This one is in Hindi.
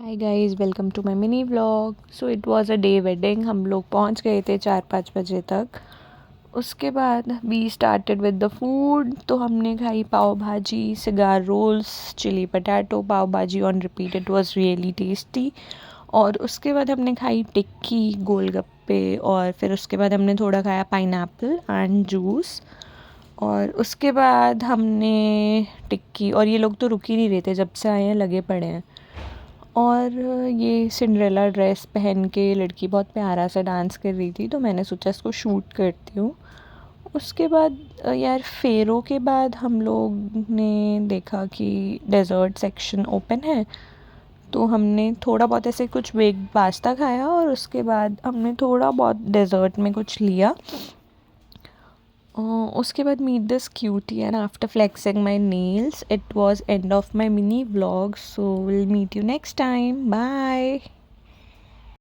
Hi guys, welcome to my mini vlog. So it was a day wedding. हम लोग पहुंच गए थे 4-5 बजे तक। उसके बाद we started with the food. तो हमने खाई pav bhaji, cigar rolls, chilli potato, pav bhaji on repeat. It was really tasty. और उसके बाद हमने खाई टिक्की, गोलगप्पे, और फिर उसके बाद हमने थोड़ा खाया पाइनएप्पल एंड जूस। और उसके बाद हमने टिक्की, और ये लोग तो रुक ही नहीं रहे थे, जब से आए हैं लगे पड़े हैं। और ये सिंड्रेला ड्रेस पहन के लड़की बहुत प्यारा सा डांस कर रही थी, तो मैंने सोचा इसको शूट करती हूँ। उसके बाद यार फेरों के बाद हम लोग ने देखा कि डेज़र्ट सेक्शन ओपन है। तो हमने थोड़ा बहुत ऐसे कुछ वेग पास्ता खाया, और उसके बाद हमने थोड़ा बहुत डेज़र्ट में कुछ लिया। उसके बाद meet this cutie and after flexing my nails, it was end of my mini vlog. So will meet you next time, bye.